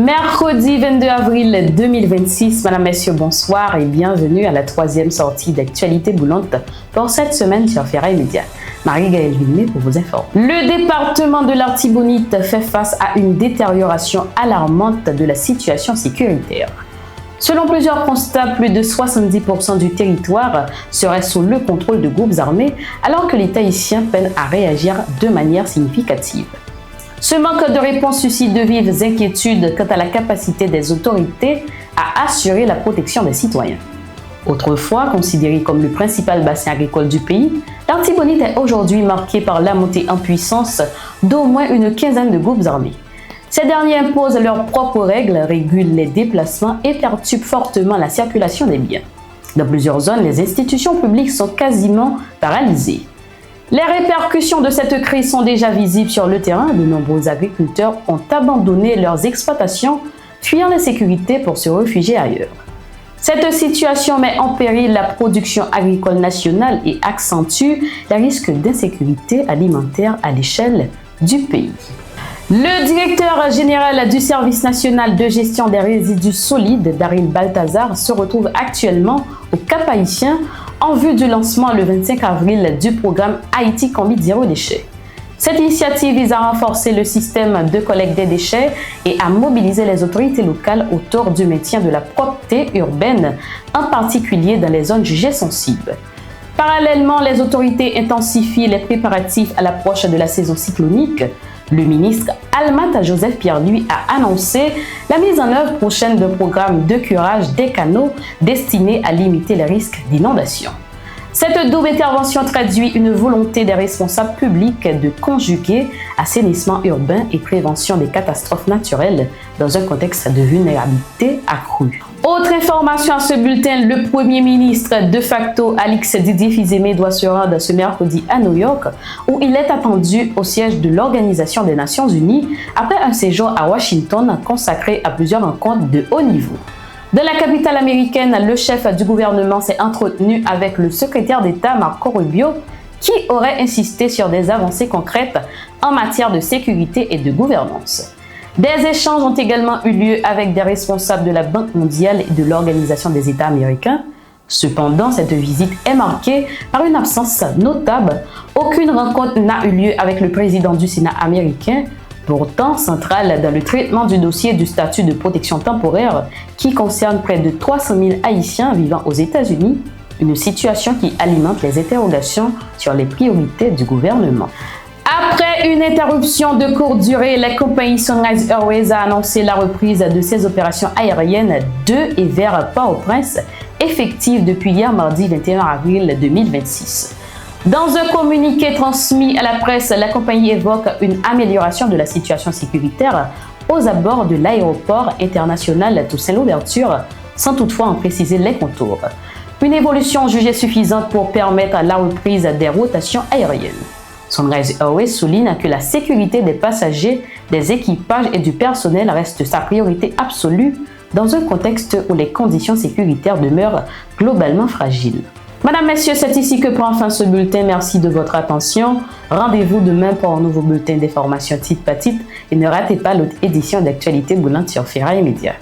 Mercredi 22 avril 2026, Madame, Messieurs, bonsoir et bienvenue à la troisième sortie d'actualité boulante pour cette semaine sur Ferraille Média. Marie-Gaëlle Villemé pour vous informer. Le département de l'Artibonite fait face à une détérioration alarmante de la situation sécuritaire. Selon plusieurs constats, plus de 70% du territoire serait sous le contrôle de groupes armés, alors que l'État haïtien peine à réagir de manière significative. Ce manque de réponse suscite de vives inquiétudes quant à la capacité des autorités à assurer la protection des citoyens. Autrefois considéré comme le principal bassin agricole du pays, l'Artibonite est aujourd'hui marqué par la montée en puissance d'au moins une quinzaine de groupes armés. Ces derniers imposent leurs propres règles, régulent les déplacements et perturbent fortement la circulation des biens. Dans plusieurs zones, les institutions publiques sont quasiment paralysées. Les répercussions de cette crise sont déjà visibles sur le terrain. De nombreux agriculteurs ont abandonné leurs exploitations, fuyant l'insécurité pour se réfugier ailleurs. Cette situation met en péril la production agricole nationale et accentue les risques d'insécurité alimentaire à l'échelle du pays. Le directeur général du Service national de gestion des résidus solides, Daryl Balthazar, se retrouve actuellement au Cap-Haïtien en vue du lancement le 25 avril du programme Haïti Combi Zéro Déchet. Cette initiative vise à renforcer le système de collecte des déchets et à mobiliser les autorités locales autour du maintien de la propreté urbaine, en particulier dans les zones jugées sensibles. Parallèlement, les autorités intensifient les préparatifs à l'approche de la saison cyclonique. Le ministre Almata Joseph Pierre-Louis a annoncé la mise en œuvre prochaine d'un programme de curage des canaux destiné à limiter les risques d'inondation. Cette double intervention traduit une volonté des responsables publics de conjuguer assainissement urbain et prévention des catastrophes naturelles dans un contexte de vulnérabilité accrue. Autre information à ce bulletin, le Premier ministre de facto Alix Didier Fils-Aimé doit se rendre ce mercredi à New York où il est attendu au siège de l'Organisation des Nations Unies après un séjour à Washington consacré à plusieurs rencontres de haut niveau. Dans la capitale américaine, le chef du gouvernement s'est entretenu avec le secrétaire d'État Marco Rubio qui aurait insisté sur des avancées concrètes en matière de sécurité et de gouvernance. Des échanges ont également eu lieu avec des responsables de la Banque mondiale et de l'Organisation des États américains. Cependant, cette visite est marquée par une absence notable. Aucune rencontre n'a eu lieu avec le président du Sénat américain, pourtant central dans le traitement du dossier du statut de protection temporaire qui concerne près de 300 000 Haïtiens vivant aux États-Unis, une situation qui alimente les interrogations sur les priorités du gouvernement. Après une interruption de courte durée, la compagnie Sunrise Airways a annoncé la reprise de ses opérations aériennes de et vers Port-au-Prince, effectives depuis hier mardi 21 avril 2026. Dans un communiqué transmis à la presse, la compagnie évoque une amélioration de la situation sécuritaire aux abords de l'aéroport international Toussaint-Louverture, sans toutefois en préciser les contours. Une évolution jugée suffisante pour permettre la reprise des rotations aériennes. Sunrise Airways souligne que la sécurité des passagers, des équipages et du personnel reste sa priorité absolue dans un contexte où les conditions sécuritaires demeurent globalement fragiles. Madame, Messieurs, c'est ici que prend fin ce bulletin. Merci de votre attention. Rendez-vous demain pour un nouveau bulletin d'information titre par titre et ne ratez pas l'autre édition d'actualité boulante sur Ferraille Média.